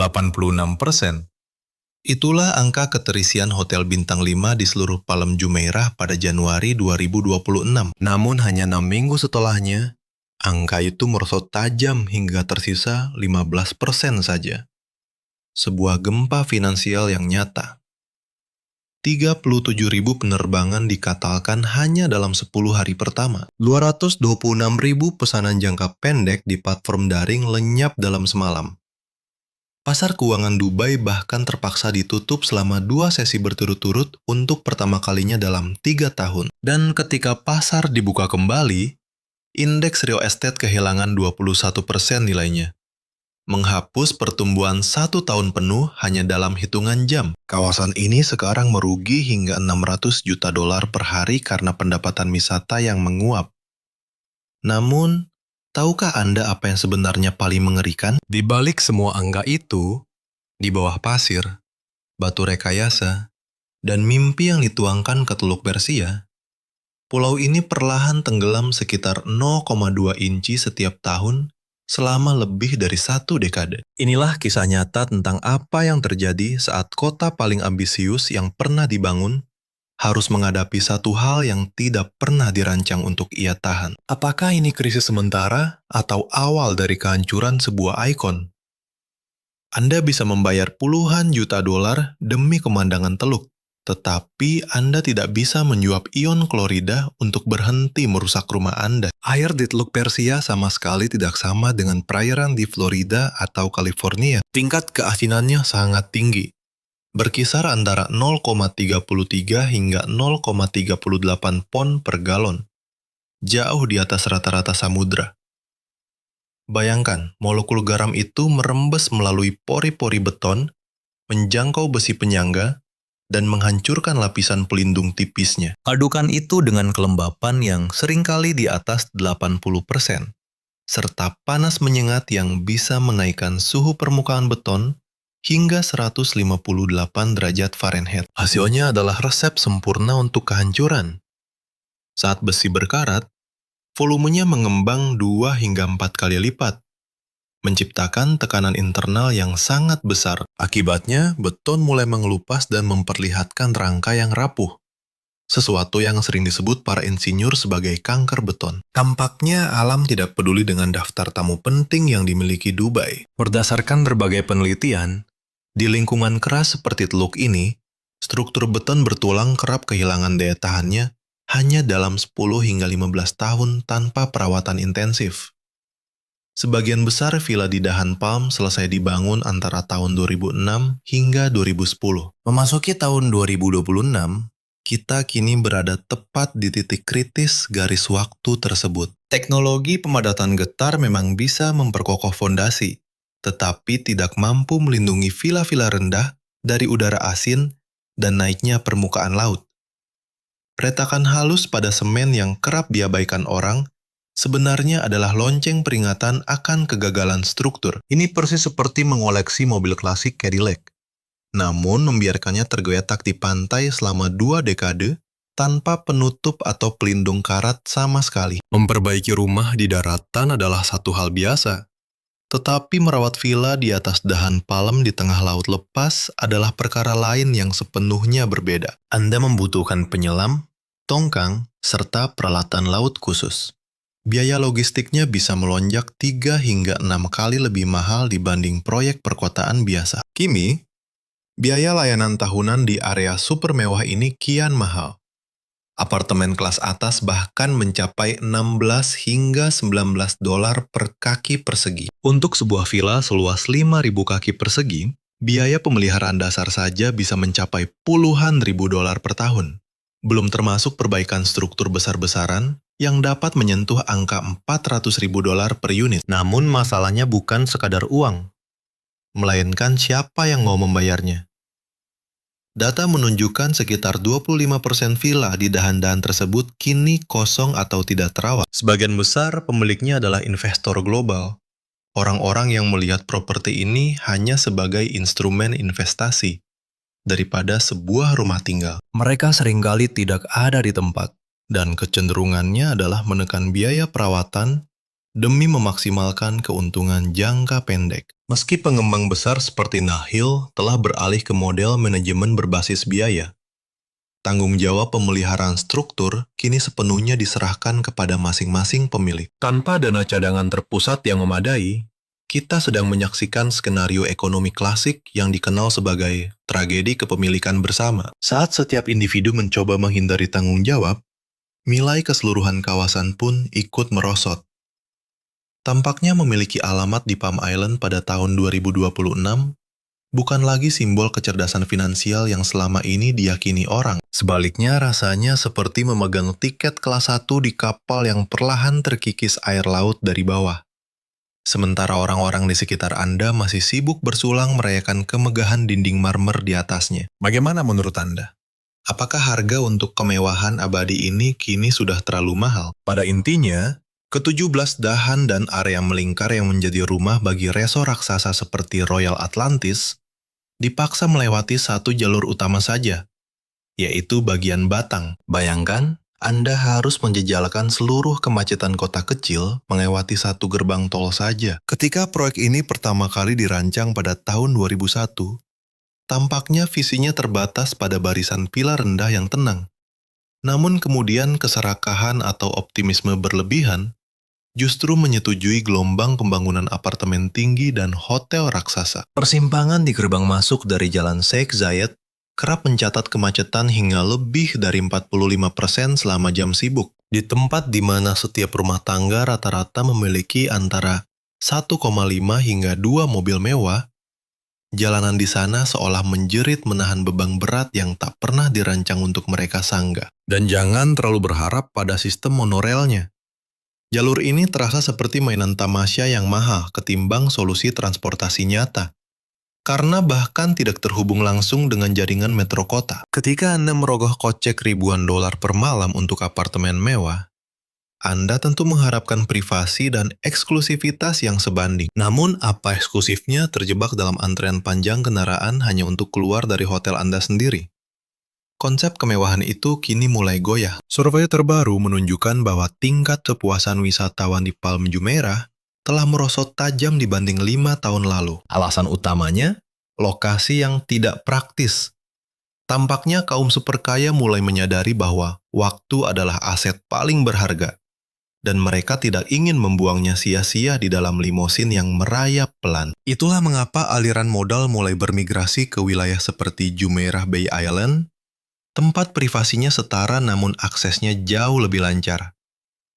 86%. Itulah angka keterisian hotel bintang 5 di seluruh Palm Jumeirah pada Januari 2026. Namun hanya 6 minggu setelahnya, angka itu merosot tajam hingga tersisa 15% saja. Sebuah gempa finansial yang nyata. 37.000 penerbangan dikatalkan hanya dalam 10 hari pertama. 226.000 pesanan jangka pendek di platform daring lenyap dalam semalam. Pasar keuangan Dubai bahkan terpaksa ditutup selama 2 sesi berturut-turut untuk pertama kalinya dalam 3 tahun. Dan ketika pasar dibuka kembali, indeks real estate kehilangan 21% nilainya. Menghapus pertumbuhan 1 tahun penuh hanya dalam hitungan jam. Kawasan ini sekarang merugi hingga 600 juta dolar per hari karena pendapatan wisata yang menguap. Namun, tahukah Anda apa yang sebenarnya paling mengerikan? Di balik semua angka itu, di bawah pasir, batu rekayasa, dan mimpi yang dituangkan ke Teluk Persia, pulau ini perlahan tenggelam sekitar 0,2 inci setiap tahun selama lebih dari 1 dekade. Inilah kisah nyata tentang apa yang terjadi saat kota paling ambisius yang pernah dibangun harus menghadapi satu hal yang tidak pernah dirancang untuk ia tahan. Apakah ini krisis sementara atau awal dari kehancuran sebuah ikon? Anda bisa membayar puluhan juta dolar demi pemandangan teluk, tetapi Anda tidak bisa menyuap ion klorida untuk berhenti merusak rumah Anda. Air di Teluk Persia sama sekali tidak sama dengan perairan di Florida atau California. Tingkat keasinannya sangat tinggi, berkisar antara 0,33 hingga 0,38 pon per galon, jauh di atas rata-rata samudra. Bayangkan, molekul garam itu merembes melalui pori-pori beton, menjangkau besi penyangga, dan menghancurkan lapisan pelindung tipisnya. Adukan itu dengan kelembapan yang seringkali di atas 80%, serta panas menyengat yang bisa menaikkan suhu permukaan beton hingga 158 derajat Fahrenheit. Hasilnya adalah resep sempurna untuk kehancuran. Saat besi berkarat, volumenya mengembang 2 hingga 4 kali lipat, menciptakan tekanan internal yang sangat besar. Akibatnya, beton mulai mengelupas dan memperlihatkan rangka yang rapuh, sesuatu yang sering disebut para insinyur sebagai kanker beton. Tampaknya alam tidak peduli dengan daftar tamu penting yang dimiliki Dubai. Berdasarkan berbagai penelitian, di lingkungan keras seperti teluk ini, struktur beton bertulang kerap kehilangan daya tahannya hanya dalam 10 hingga 15 tahun tanpa perawatan intensif. Sebagian besar villa di Dahan Palm selesai dibangun antara tahun 2006 hingga 2010. Memasuki tahun 2026, kita kini berada tepat di titik kritis garis waktu tersebut. Teknologi pemadatan getar memang bisa memperkokoh fondasi, tetapi tidak mampu melindungi villa-villa rendah dari udara asin dan naiknya permukaan laut. Retakan halus pada semen yang kerap diabaikan orang sebenarnya adalah lonceng peringatan akan kegagalan struktur. Ini persis seperti mengoleksi mobil klasik Cadillac, namun membiarkannya tergeletak di pantai selama 2 dekade tanpa penutup atau pelindung karat sama sekali. Memperbaiki rumah di daratan adalah satu hal biasa, tetapi merawat villa di atas dahan palem di tengah laut lepas adalah perkara lain yang sepenuhnya berbeda. Anda membutuhkan penyelam, tongkang, serta peralatan laut khusus. Biaya logistiknya bisa melonjak 3 hingga 6 kali lebih mahal dibanding proyek perkotaan biasa. Kini, biaya layanan tahunan di area super mewah ini kian mahal. Apartemen kelas atas bahkan mencapai 16 hingga 19 dolar per kaki persegi. Untuk sebuah villa seluas 5.000 kaki persegi, biaya pemeliharaan dasar saja bisa mencapai puluhan ribu dolar per tahun. Belum termasuk perbaikan struktur besar-besaran yang dapat menyentuh angka 400.000 dolar per unit. Namun masalahnya bukan sekadar uang, melainkan siapa yang mau membayarnya. Data menunjukkan sekitar 25% villa di dahan-dahan tersebut kini kosong atau tidak terawat. Sebagian besar pemiliknya adalah investor global, orang-orang yang melihat properti ini hanya sebagai instrumen investasi daripada sebuah rumah tinggal. Mereka seringkali tidak ada di tempat, dan kecenderungannya adalah menekan biaya perawatan demi memaksimalkan keuntungan jangka pendek. Meski pengembang besar seperti Nahil telah beralih ke model manajemen berbasis biaya, tanggung jawab pemeliharaan struktur kini sepenuhnya diserahkan kepada masing-masing pemilik. Tanpa dana cadangan terpusat yang memadai, kita sedang menyaksikan skenario ekonomi klasik yang dikenal sebagai tragedi kepemilikan bersama. Saat setiap individu mencoba menghindari tanggung jawab, nilai keseluruhan kawasan pun ikut merosot. Tampaknya memiliki alamat di Palm Island pada tahun 2026 bukan lagi simbol kecerdasan finansial yang selama ini diyakini orang. Sebaliknya, rasanya seperti memegang tiket kelas 1 di kapal yang perlahan terkikis air laut dari bawah. Sementara orang-orang di sekitar Anda masih sibuk bersulang merayakan kemegahan dinding marmer di atasnya. Bagaimana menurut Anda? Apakah harga untuk kemewahan abadi ini kini sudah terlalu mahal? Pada intinya, ke-17 dahan dan area melingkar yang menjadi rumah bagi resor raksasa seperti Royal Atlantis dipaksa melewati satu jalur utama saja, yaitu bagian batang. Bayangkan, Anda harus menjejalkan seluruh kemacetan kota kecil melewati satu gerbang tol saja. Ketika proyek ini pertama kali dirancang pada tahun 2001, tampaknya visinya terbatas pada barisan pilar rendah yang tenang. Namun kemudian keserakahan atau optimisme berlebihan justru menyetujui gelombang pembangunan apartemen tinggi dan hotel raksasa. Persimpangan di gerbang masuk dari Jalan Sheikh Zayed kerap mencatat kemacetan hingga lebih dari 45% selama jam sibuk. Di tempat di mana setiap rumah tangga rata-rata memiliki antara 1,5 hingga 2 mobil mewah, jalanan di sana seolah menjerit menahan beban berat yang tak pernah dirancang untuk mereka sangga. Dan jangan terlalu berharap pada sistem monorelnya. Jalur ini terasa seperti mainan tamasya yang mahal ketimbang solusi transportasi nyata, karena bahkan tidak terhubung langsung dengan jaringan metro kota. Ketika Anda merogoh kocek ribuan dolar per malam untuk apartemen mewah, Anda tentu mengharapkan privasi dan eksklusivitas yang sebanding. Namun, apa eksklusifnya terjebak dalam antrean panjang kendaraan hanya untuk keluar dari hotel Anda sendiri? Konsep kemewahan itu kini mulai goyah. Survei terbaru menunjukkan bahwa tingkat kepuasan wisatawan di Palm Jumeirah telah merosot tajam dibanding 5 tahun lalu. Alasan utamanya, lokasi yang tidak praktis. Tampaknya kaum superkaya mulai menyadari bahwa waktu adalah aset paling berharga, dan mereka tidak ingin membuangnya sia-sia di dalam limosin yang merayap pelan. Itulah mengapa aliran modal mulai bermigrasi ke wilayah seperti Jumeirah Bay Island, tempat privasinya setara namun aksesnya jauh lebih lancar.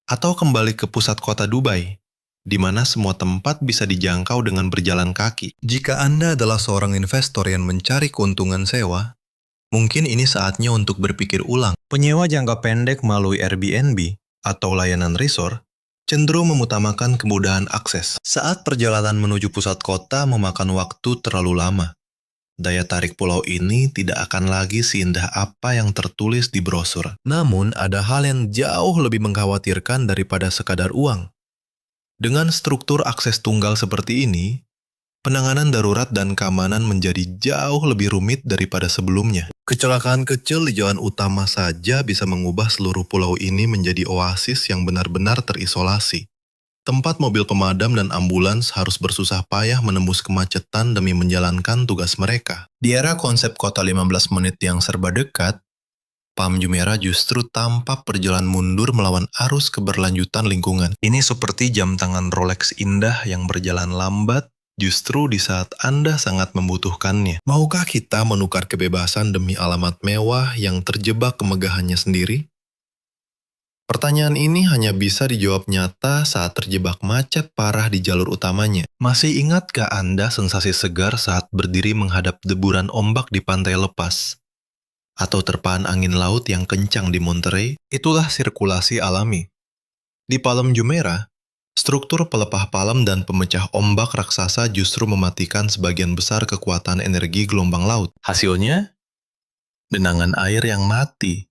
Atau kembali ke pusat kota Dubai, di mana semua tempat bisa dijangkau dengan berjalan kaki. Jika Anda adalah seorang investor yang mencari keuntungan sewa, mungkin ini saatnya untuk berpikir ulang. Penyewa jangka pendek melalui Airbnb atau layanan resort cenderung mengutamakan kemudahan akses. Saat perjalanan menuju pusat kota memakan waktu terlalu lama, daya tarik pulau ini tidak akan lagi seindah apa yang tertulis di brosur. Namun, ada hal yang jauh lebih mengkhawatirkan daripada sekadar uang. Dengan struktur akses tunggal seperti ini, penanganan darurat dan keamanan menjadi jauh lebih rumit daripada sebelumnya. Kecelakaan kecil di jalan utama saja bisa mengubah seluruh pulau ini menjadi oasis yang benar-benar terisolasi. Tempat mobil pemadam dan ambulans harus bersusah payah menembus kemacetan demi menjalankan tugas mereka. Di era konsep kota 15 menit yang serba dekat, Palm Jumeirah justru tampak berjalan mundur melawan arus keberlanjutan lingkungan. Ini seperti jam tangan Rolex indah yang berjalan lambat justru di saat Anda sangat membutuhkannya. Maukah kita menukar kebebasan demi alamat mewah yang terjebak kemegahannya sendiri? Pertanyaan ini hanya bisa dijawab nyata saat terjebak macet parah di jalur utamanya. Masih ingatkah Anda sensasi segar saat berdiri menghadap deburan ombak di pantai lepas? Atau terpaan angin laut yang kencang di Monterey? Itulah sirkulasi alami. Di Palm Jumeirah, struktur pelepah palem dan pemecah ombak raksasa justru mematikan sebagian besar kekuatan energi gelombang laut. Hasilnya, genangan air yang mati.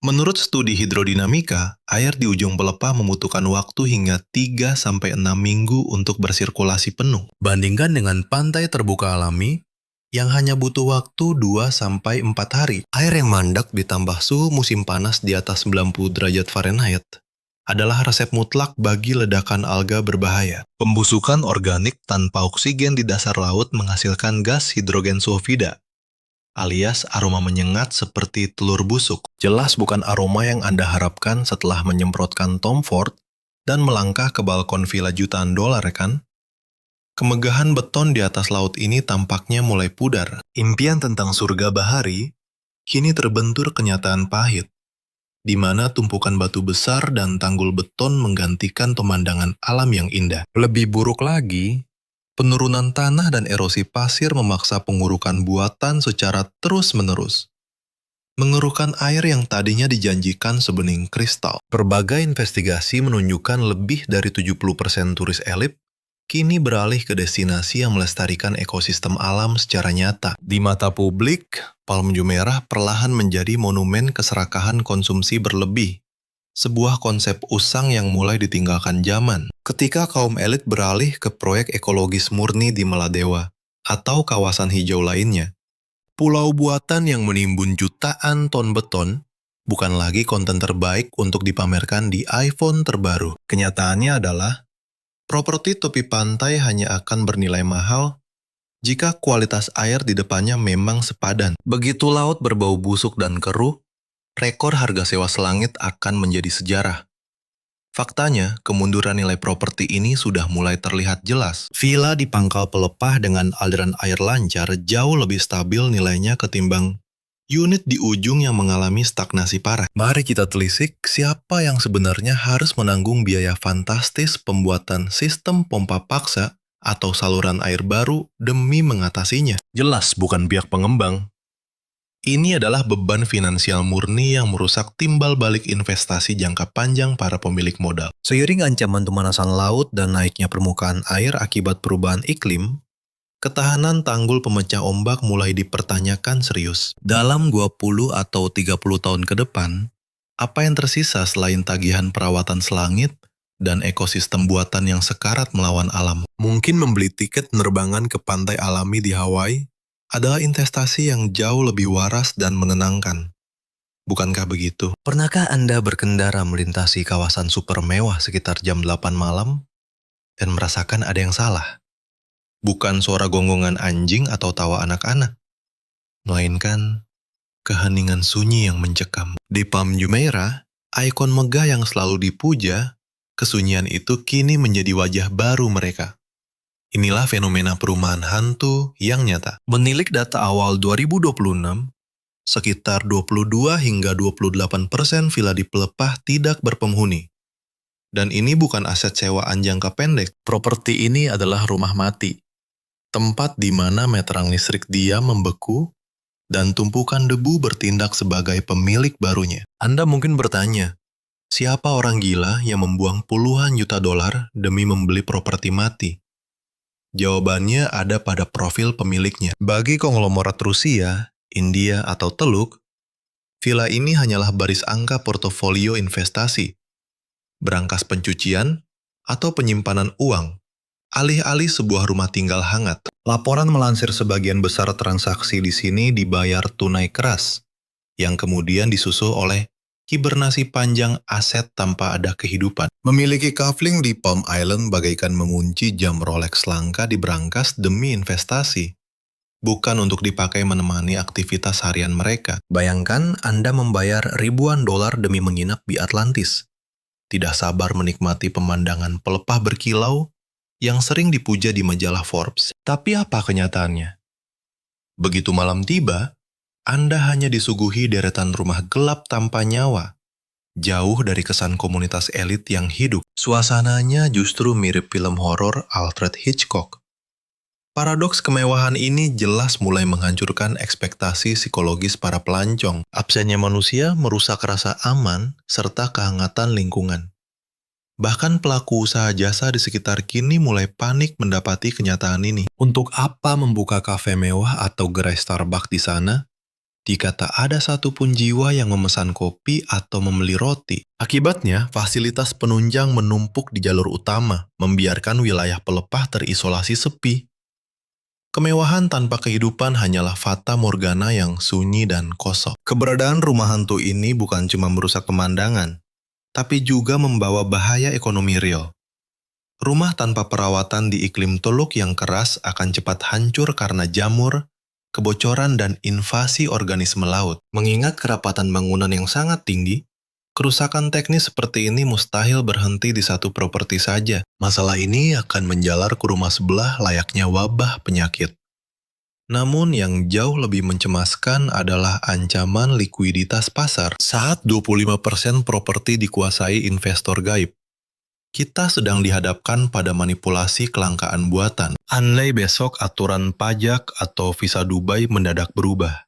Menurut studi hidrodinamika, air di ujung pelepah membutuhkan waktu hingga 3-6 minggu untuk bersirkulasi penuh. Bandingkan dengan pantai terbuka alami, yang hanya butuh waktu 2-4 hari. Air yang mandek ditambah suhu musim panas di atas 90 derajat Fahrenheit adalah resep mutlak bagi ledakan alga berbahaya. Pembusukan organik tanpa oksigen di dasar laut menghasilkan gas hidrogen sulfida, alias aroma menyengat seperti telur busuk. Jelas bukan aroma yang Anda harapkan setelah menyemprotkan Tom Ford dan melangkah ke balkon villa jutaan dolar, kan? Kemegahan beton di atas laut ini tampaknya mulai pudar. Impian tentang surga bahari kini terbentur kenyataan pahit, di mana tumpukan batu besar dan tanggul beton menggantikan pemandangan alam yang indah. Lebih buruk lagi, penurunan tanah dan erosi pasir memaksa pengurukan buatan secara terus-menerus, mengerukan air yang tadinya dijanjikan sebening kristal. Berbagai investigasi menunjukkan lebih dari 70% turis elit kini beralih ke destinasi yang melestarikan ekosistem alam secara nyata. Di mata publik, Palm Jumeirah perlahan menjadi monumen keserakahan konsumsi berlebih, sebuah konsep usang yang mulai ditinggalkan zaman. Ketika kaum elit beralih ke proyek ekologis murni di Maladewa atau kawasan hijau lainnya, pulau buatan yang menimbun jutaan ton beton bukan lagi konten terbaik untuk dipamerkan di iPhone terbaru. Kenyataannya adalah properti tepi pantai hanya akan bernilai mahal jika kualitas air di depannya memang sepadan. Begitu laut berbau busuk dan keruh, rekor harga sewa selangit akan menjadi sejarah. Faktanya, kemunduran nilai properti ini sudah mulai terlihat jelas. Villa di pangkal pelepah dengan aliran air lancar jauh lebih stabil nilainya ketimbang unit di ujung yang mengalami stagnasi parah. Mari kita telisik siapa yang sebenarnya harus menanggung biaya fantastis pembuatan sistem pompa paksa atau saluran air baru demi mengatasinya. Jelas bukan pihak pengembang. Ini adalah beban finansial murni yang merusak timbal balik investasi jangka panjang para pemilik modal. Seiring ancaman pemanasan laut dan naiknya permukaan air akibat perubahan iklim, ketahanan tanggul pemecah ombak mulai dipertanyakan serius. Dalam 20 atau 30 tahun ke depan, apa yang tersisa selain tagihan perawatan selangit dan ekosistem buatan yang sekarat melawan alam? Mungkin membeli tiket penerbangan ke pantai alami di Hawaii adalah investasi yang jauh lebih waras dan menenangkan. Bukankah begitu? Pernahkah Anda berkendara melintasi kawasan super mewah sekitar jam 8 malam dan merasakan ada yang salah? Bukan suara gonggongan anjing atau tawa anak-anak, melainkan keheningan sunyi yang mencekam. Di Palm Jumeirah, ikon megah yang selalu dipuja, kesunyian itu kini menjadi wajah baru mereka. Inilah fenomena perumahan hantu yang nyata. Menilik data awal 2026, sekitar 22 hingga 28% villa di pelepah tidak berpenghuni. Dan ini bukan aset sewaan jangka pendek. Properti ini adalah rumah mati. Tempat di mana meteran listrik diam membeku dan tumpukan debu bertindak sebagai pemilik barunya. Anda mungkin bertanya, siapa orang gila yang membuang puluhan juta dolar demi membeli properti mati? Jawabannya ada pada profil pemiliknya. Bagi konglomerat Rusia, India, atau Teluk, villa ini hanyalah baris angka portofolio investasi, berangkas pencucian, atau penyimpanan uang, alih-alih sebuah rumah tinggal hangat. Laporan melansir sebagian besar transaksi di sini dibayar tunai keras, yang kemudian disusul oleh hibernasi panjang aset tanpa ada kehidupan. Memiliki kafling di Palm Island bagaikan mengunci jam Rolex langka di berangkas demi investasi, bukan untuk dipakai menemani aktivitas harian mereka. Bayangkan Anda membayar ribuan dolar demi menginap di Atlantis, tidak sabar menikmati pemandangan pelepah berkilau yang sering dipuja di majalah Forbes. Tapi apa kenyataannya? Begitu malam tiba, Anda hanya disuguhi deretan rumah gelap tanpa nyawa, jauh dari kesan komunitas elit yang hidup. Suasananya justru mirip film horor Alfred Hitchcock. Paradoks kemewahan ini jelas mulai menghancurkan ekspektasi psikologis para pelancong. Absennya manusia merusak rasa aman serta kehangatan lingkungan. Bahkan pelaku usaha jasa di sekitar kini mulai panik mendapati kenyataan ini. Untuk apa membuka kafe mewah atau gerai Starbucks di sana jika tak ada satupun jiwa yang memesan kopi atau membeli roti? Akibatnya, fasilitas penunjang menumpuk di jalur utama, membiarkan wilayah pelepah terisolasi sepi. Kemewahan tanpa kehidupan hanyalah fata morgana yang sunyi dan kosong. Keberadaan rumah hantu ini bukan cuma merusak pemandangan, tapi juga membawa bahaya ekonomi real. Rumah tanpa perawatan di iklim Teluk yang keras akan cepat hancur karena jamur, kebocoran, dan invasi organisme laut. Mengingat kerapatan bangunan yang sangat tinggi, kerusakan teknis seperti ini mustahil berhenti di satu properti saja. Masalah ini akan menjalar ke rumah sebelah layaknya wabah penyakit. Namun yang jauh lebih mencemaskan adalah ancaman likuiditas pasar saat 25% properti dikuasai investor gaib. Kita sedang dihadapkan pada manipulasi kelangkaan buatan. Andai besok aturan pajak atau visa Dubai mendadak berubah,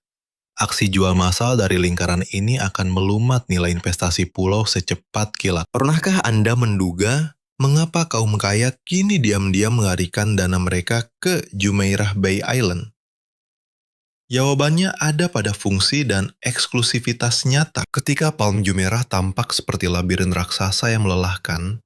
aksi jual massal dari lingkaran ini akan melumat nilai investasi pulau secepat kilat. Pernahkah Anda menduga mengapa kaum kaya kini diam-diam mengalihkan dana mereka ke Jumeirah Bay Island? Jawabannya ada pada fungsi dan eksklusivitas nyata. Ketika Palm Jumeirah tampak seperti labirin raksasa yang melelahkan,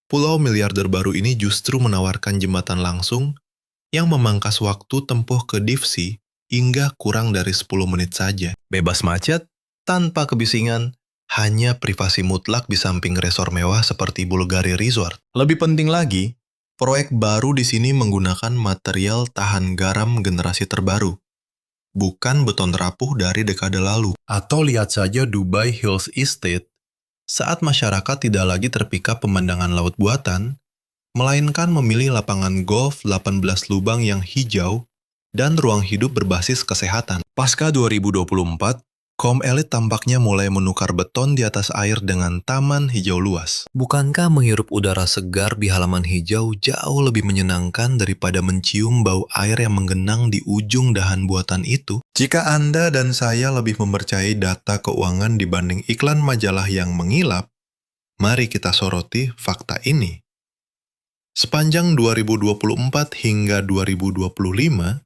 pulau miliarder baru ini justru menawarkan jembatan langsung yang memangkas waktu tempuh ke Divsi hingga kurang dari 10 menit saja. Bebas macet, tanpa kebisingan, hanya privasi mutlak di samping resor mewah seperti Bulgari Resort. Lebih penting lagi, proyek baru di sini menggunakan material tahan garam generasi terbaru, bukan beton rapuh dari dekade lalu. Atau lihat saja Dubai Hills Estate, saat masyarakat tidak lagi terpikat pemandangan laut buatan, melainkan memilih lapangan golf 18 lubang yang hijau dan ruang hidup berbasis kesehatan. Pasca 2024, kaum elit tampaknya mulai menukar beton di atas air dengan taman hijau luas. Bukankah menghirup udara segar di halaman hijau jauh lebih menyenangkan daripada mencium bau air yang menggenang di ujung dahan buatan itu? Jika Anda dan saya lebih mempercayai data keuangan dibanding iklan majalah yang mengilap, mari kita soroti fakta ini. Sepanjang 2024 hingga 2025,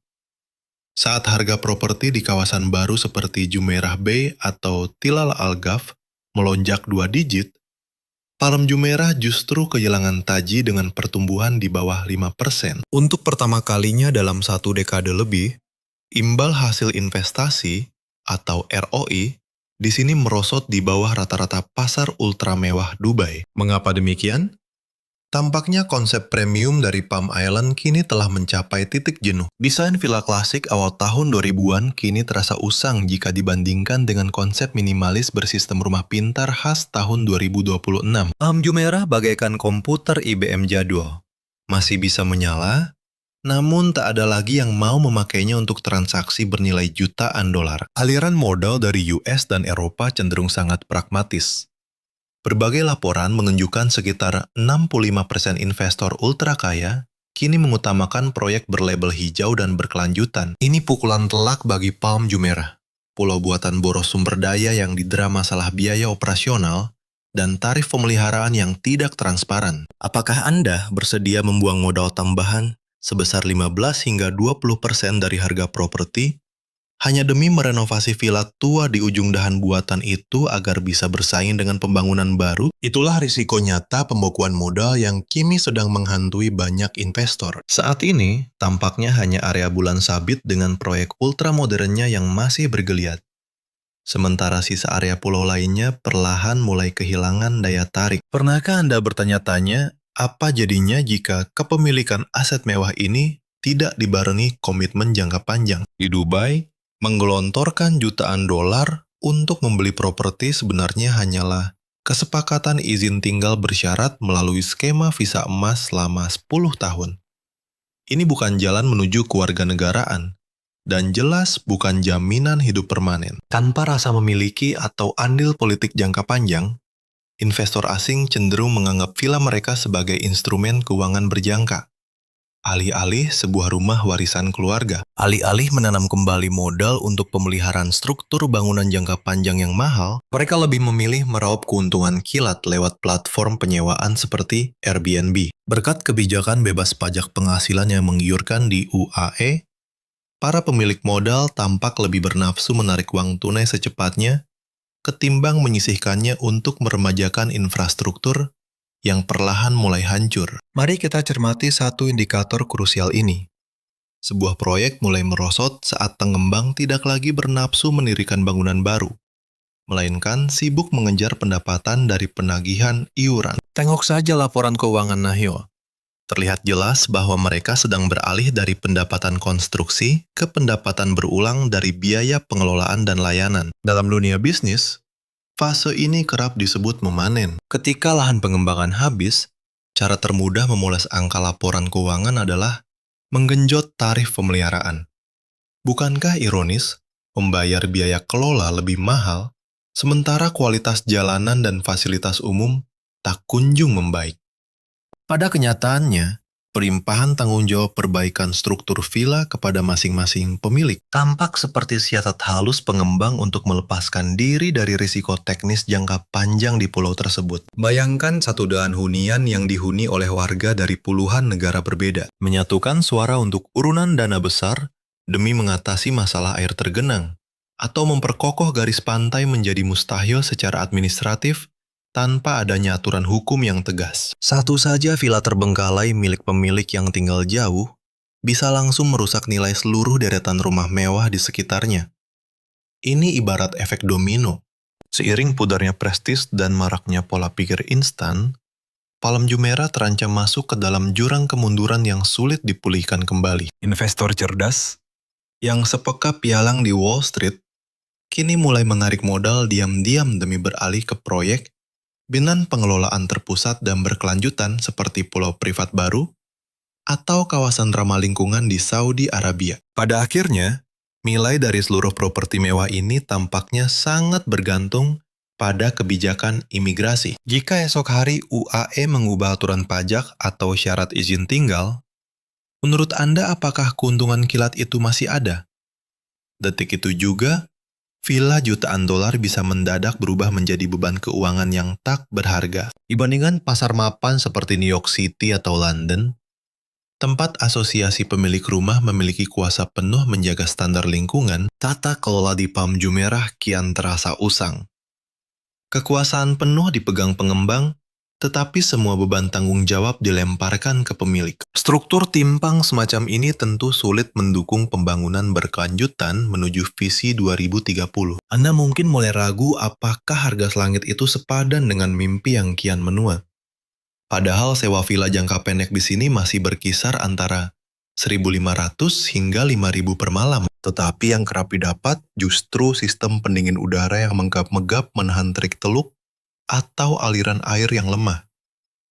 saat harga properti di kawasan baru seperti Jumeirah Bay atau Tilal Al-Ghaf melonjak 2 digit, Palm Jumeirah justru kehilangan taji dengan pertumbuhan di bawah 5%. Untuk pertama kalinya dalam 1 dekade lebih, imbal hasil investasi atau ROI di sini merosot di bawah rata-rata pasar ultra mewah Dubai. Mengapa demikian? Tampaknya konsep premium dari Palm Island kini telah mencapai titik jenuh. Desain villa klasik awal tahun 2000-an kini terasa usang jika dibandingkan dengan konsep minimalis bersistem rumah pintar khas tahun 2026. Palm Jumeirah bagaikan komputer IBM jadwal. Masih bisa menyala, namun tak ada lagi yang mau memakainya untuk transaksi bernilai jutaan dolar. Aliran modal dari US dan Eropa cenderung sangat pragmatis. Berbagai laporan menunjukkan sekitar 65% investor ultra kaya kini mengutamakan proyek berlabel hijau dan berkelanjutan. Ini pukulan telak bagi Palm Jumeirah, pulau buatan boros sumber daya yang didera masalah biaya operasional dan tarif pemeliharaan yang tidak transparan. Apakah Anda bersedia membuang modal tambahan sebesar 15 hingga 20% dari harga properti hanya demi merenovasi villa tua di ujung dahan buatan itu agar bisa bersaing dengan pembangunan baru? Itulah risiko nyata pembukuan modal yang kini sedang menghantui banyak investor. Saat ini, tampaknya hanya area bulan sabit dengan proyek ultramodernnya yang masih bergeliat. Sementara sisa area pulau lainnya perlahan mulai kehilangan daya tarik. Pernahkah Anda bertanya-tanya, apa jadinya jika kepemilikan aset mewah ini tidak dibarengi komitmen jangka panjang? Di Dubai, menggelontorkan jutaan dolar untuk membeli properti sebenarnya hanyalah kesepakatan izin tinggal bersyarat melalui skema visa emas selama 10 tahun. Ini bukan jalan menuju kewarganegaraan, dan jelas bukan jaminan hidup permanen. Tanpa rasa memiliki atau andil politik jangka panjang, investor asing cenderung menganggap villa mereka sebagai instrumen keuangan berjangka. Alih-alih sebuah rumah warisan keluarga. Alih-alih menanam kembali modal untuk pemeliharaan struktur bangunan jangka panjang yang mahal, mereka lebih memilih meraup keuntungan kilat lewat platform penyewaan seperti Airbnb. Berkat kebijakan bebas pajak penghasilan yang menggiurkan di UAE, para pemilik modal tampak lebih bernafsu menarik uang tunai secepatnya ketimbang menyisihkannya untuk meremajakan infrastruktur yang perlahan mulai hancur. Mari kita cermati satu indikator krusial ini. Sebuah proyek mulai merosot saat pengembang tidak lagi bernafsu mendirikan bangunan baru, melainkan sibuk mengejar pendapatan dari penagihan iuran. Tengok saja laporan keuangan Nahyo. Terlihat jelas bahwa mereka sedang beralih dari pendapatan konstruksi ke pendapatan berulang dari biaya pengelolaan dan layanan. Dalam dunia bisnis, fase ini kerap disebut memanen. Ketika lahan pengembangan habis, cara termudah memoles angka laporan keuangan adalah menggenjot tarif pemeliharaan. Bukankah ironis, membayar biaya kelola lebih mahal, sementara kualitas jalanan dan fasilitas umum tak kunjung membaik? Pada kenyataannya, pelimpahan tanggung jawab perbaikan struktur villa kepada masing-masing pemilik tampak seperti siasat halus pengembang untuk melepaskan diri dari risiko teknis jangka panjang di pulau tersebut. Bayangkan satu daan hunian yang dihuni oleh warga dari puluhan negara berbeda, menyatukan suara untuk urunan dana besar demi mengatasi masalah air tergenang, atau memperkokoh garis pantai menjadi mustahil secara administratif tanpa adanya aturan hukum yang tegas. Satu saja villa terbengkalai milik pemilik yang tinggal jauh bisa langsung merusak nilai seluruh deretan rumah mewah di sekitarnya. Ini ibarat efek domino. Seiring pudarnya prestis dan maraknya pola pikir instan, Palm Jumeirah terancam masuk ke dalam jurang kemunduran yang sulit dipulihkan kembali. Investor cerdas yang sepeka pialang di Wall Street kini mulai menarik modal diam-diam demi beralih ke proyek binan pengelolaan terpusat dan berkelanjutan seperti pulau privat baru atau kawasan ramah lingkungan di Saudi Arabia. Pada akhirnya, nilai dari seluruh properti mewah ini tampaknya sangat bergantung pada kebijakan imigrasi. Jika esok hari UAE mengubah aturan pajak atau syarat izin tinggal, menurut Anda apakah keuntungan kilat itu masih ada? Detik itu juga, villa jutaan dolar bisa mendadak berubah menjadi beban keuangan yang tak berharga. Dibandingkan pasar mapan seperti New York City atau London, tempat asosiasi pemilik rumah memiliki kuasa penuh menjaga standar lingkungan, tata kelola di Palm Jumeirah kian terasa usang. Kekuasaan penuh dipegang pengembang, tetapi semua beban tanggung jawab dilemparkan ke pemilik. Struktur timpang semacam ini tentu sulit mendukung pembangunan berkelanjutan menuju visi 2030. Anda mungkin mulai ragu apakah harga selangit itu sepadan dengan mimpi yang kian menua. Padahal sewa villa jangka pendek di sini masih berkisar antara 1.500 hingga 5.000 per malam. Tetapi yang kerap didapat justru sistem pendingin udara yang menggap-megap menahan terik teluk atau aliran air yang lemah,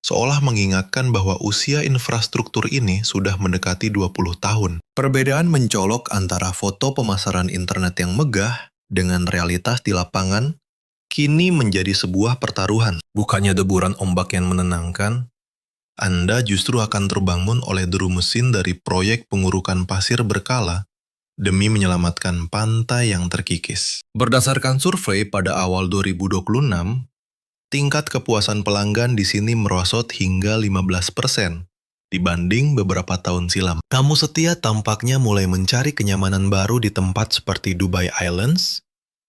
seolah mengingatkan bahwa usia infrastruktur ini sudah mendekati 20 tahun. Perbedaan mencolok antara foto pemasaran internet yang megah dengan realitas di lapangan kini menjadi sebuah pertaruhan. Bukannya deburan ombak yang menenangkan, Anda justru akan terbangun oleh deru mesin dari proyek pengurukan pasir berkala demi menyelamatkan pantai yang terkikis. Berdasarkan survei pada awal 2026, tingkat kepuasan pelanggan di sini merosot hingga 15% dibanding beberapa tahun silam. Tamu setia tampaknya mulai mencari kenyamanan baru di tempat seperti Dubai Islands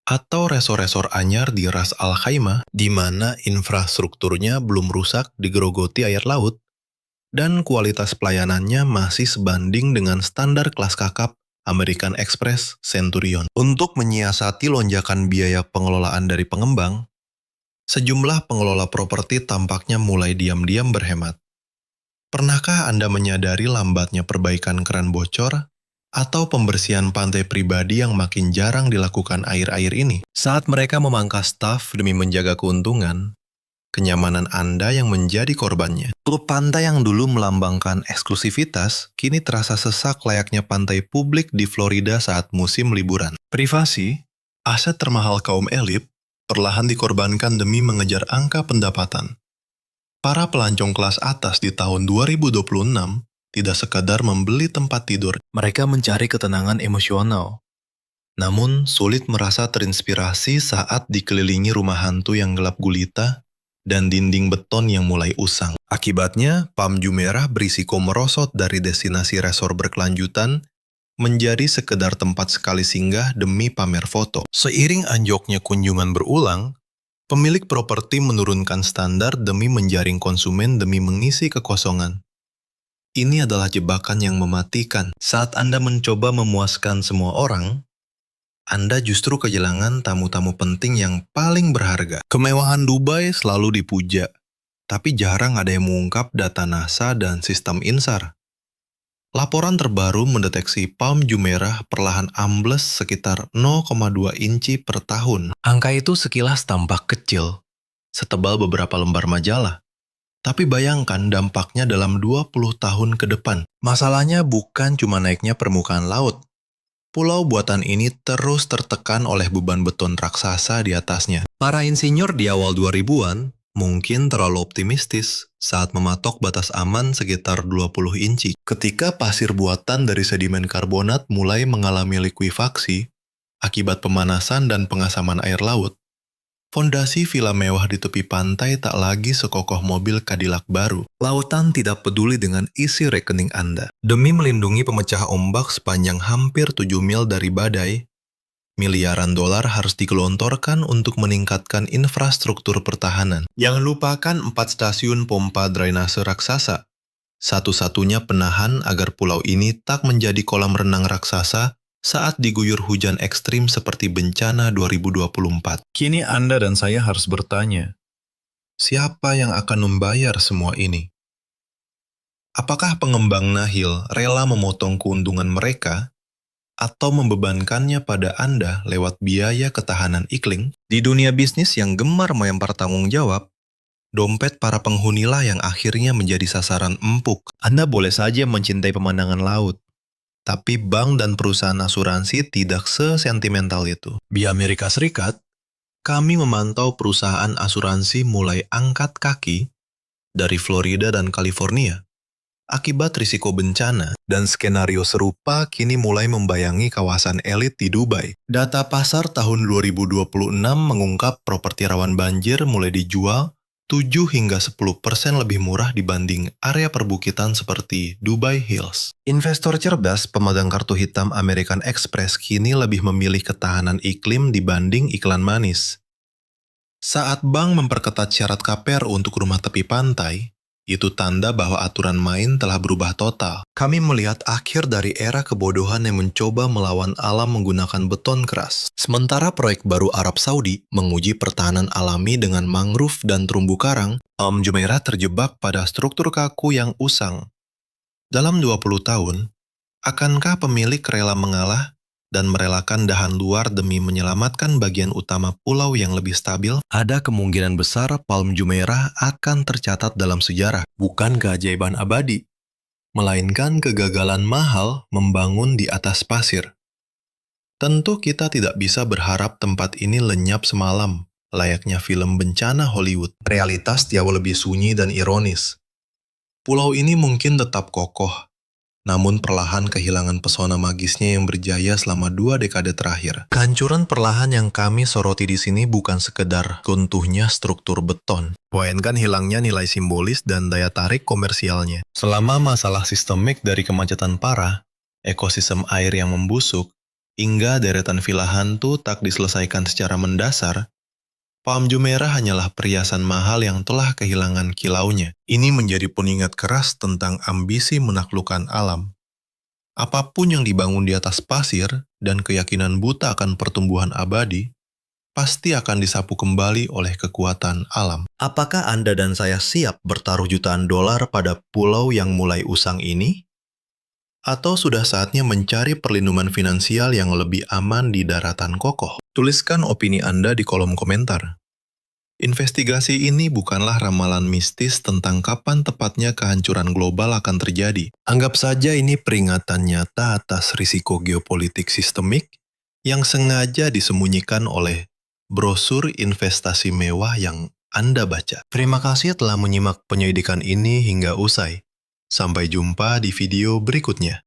atau resor-resor anyar di Ras Al Khaimah, di mana infrastrukturnya belum rusak digerogoti air laut dan kualitas pelayanannya masih sebanding dengan standar kelas kakap American Express Centurion. Untuk menyiasati lonjakan biaya pengelolaan dari pengembang, sejumlah pengelola properti tampaknya mulai diam-diam berhemat. Pernahkah Anda menyadari lambatnya perbaikan keran bocor atau pembersihan pantai pribadi yang makin jarang dilakukan akhir-akhir ini? Saat mereka memangkas staf demi menjaga keuntungan, kenyamanan Anda yang menjadi korbannya. Klub pantai yang dulu melambangkan eksklusivitas, kini terasa sesak layaknya pantai publik di Florida saat musim liburan. Privasi, aset termahal kaum elit, perlahan dikorbankan demi mengejar angka pendapatan. Para pelancong kelas atas di tahun 2026 tidak sekadar membeli tempat tidur, mereka mencari ketenangan emosional. Namun, sulit merasa terinspirasi saat dikelilingi rumah hantu yang gelap gulita dan dinding beton yang mulai usang. Akibatnya, Palm Jumeirah berisiko merosot dari destinasi resor berkelanjutan menjadi sekedar tempat sekali singgah demi pamer foto. Seiring anjloknya kunjungan berulang, pemilik properti menurunkan standar demi menjaring konsumen demi mengisi kekosongan. Ini adalah jebakan yang mematikan. Saat Anda mencoba memuaskan semua orang, Anda justru kehilangan tamu-tamu penting yang paling berharga. Kemewahan Dubai selalu dipuja, tapi jarang ada yang mengungkap data NASA dan sistem INSAR. Laporan terbaru mendeteksi Palm Jumeirah perlahan ambles sekitar 0,2 inci per tahun. Angka itu sekilas tampak kecil, setebal beberapa lembar majalah. Tapi bayangkan dampaknya dalam 20 tahun ke depan. Masalahnya bukan cuma naiknya permukaan laut. Pulau buatan ini terus tertekan oleh beban beton raksasa di atasnya. Para insinyur di awal 2000-an mungkin terlalu optimistis saat mematok batas aman sekitar 20 inci. Ketika pasir buatan dari sedimen karbonat mulai mengalami likuifaksi akibat pemanasan dan pengasaman air laut, fondasi villa mewah di tepi pantai tak lagi sekokoh mobil Cadillac baru. Lautan tidak peduli dengan isi rekening Anda. Demi melindungi pemecah ombak sepanjang hampir 7 mil dari badai, miliaran dolar harus digelontorkan untuk meningkatkan infrastruktur pertahanan. Jangan lupakan 4 stasiun pompa drainase raksasa. Satu-satunya penahan agar pulau ini tak menjadi kolam renang raksasa saat diguyur hujan ekstrim seperti bencana 2024. Kini Anda dan saya harus bertanya, siapa yang akan membayar semua ini? Apakah pengembang Nahil rela memotong keuntungan mereka atau membebankannya pada Anda lewat biaya ketahanan iklim? Di dunia bisnis yang gemar melempar tanggung jawab, dompet para penghunilah yang akhirnya menjadi sasaran empuk. Anda boleh saja mencintai pemandangan laut, tapi bank dan perusahaan asuransi tidak sesentimental itu. Di Amerika Serikat, kami memantau perusahaan asuransi mulai angkat kaki dari Florida dan California akibat risiko bencana, dan skenario serupa kini mulai membayangi kawasan elit di Dubai. Data pasar tahun 2026 mengungkap properti rawan banjir mulai dijual 7 hingga 10% lebih murah dibanding area perbukitan seperti Dubai Hills. Investor cerdas pemegang kartu hitam American Express kini lebih memilih ketahanan iklim dibanding iklan manis. Saat bank memperketat syarat KPR untuk rumah tepi pantai, itu tanda bahwa aturan main telah berubah total. Kami melihat akhir dari era kebodohan yang mencoba melawan alam menggunakan beton keras. Sementara proyek baru Arab Saudi menguji pertahanan alami dengan mangrove dan terumbu karang, Palm Jumeirah terjebak pada struktur kaku yang usang. Dalam 20 tahun, akankah pemilik rela mengalah dan merelakan dahan luar demi menyelamatkan bagian utama pulau yang lebih stabil? Ada kemungkinan besar Palm Jumeirah akan tercatat dalam sejarah, bukan keajaiban abadi, melainkan kegagalan mahal membangun di atas pasir. Tentu kita tidak bisa berharap tempat ini lenyap semalam, layaknya film bencana Hollywood. Realitas jauh lebih sunyi dan ironis. Pulau ini mungkin tetap kokoh, namun perlahan kehilangan pesona magisnya yang berjaya selama 2 dekade terakhir. Kehancuran perlahan yang kami soroti di sini bukan sekedar runtuhnya struktur beton, melainkan hilangnya nilai simbolis dan daya tarik komersialnya. Selama masalah sistemik dari kemacetan parah, ekosistem air yang membusuk, hingga deretan villa hantu tak diselesaikan secara mendasar, Palm Jumeirah hanyalah perhiasan mahal yang telah kehilangan kilaunya. Ini menjadi pengingat keras tentang ambisi menaklukkan alam. Apapun yang dibangun di atas pasir dan keyakinan buta akan pertumbuhan abadi, pasti akan disapu kembali oleh kekuatan alam. Apakah Anda dan saya siap bertaruh jutaan dolar pada pulau yang mulai usang ini? Atau sudah saatnya mencari perlindungan finansial yang lebih aman di daratan kokoh? Tuliskan opini Anda di kolom komentar. Investigasi ini bukanlah ramalan mistis tentang kapan tepatnya kehancuran global akan terjadi. Anggap saja ini peringatan nyata atas risiko geopolitik sistemik yang sengaja disembunyikan oleh brosur investasi mewah yang Anda baca. Terima kasih telah menyimak penyelidikan ini hingga usai. Sampai jumpa di video berikutnya.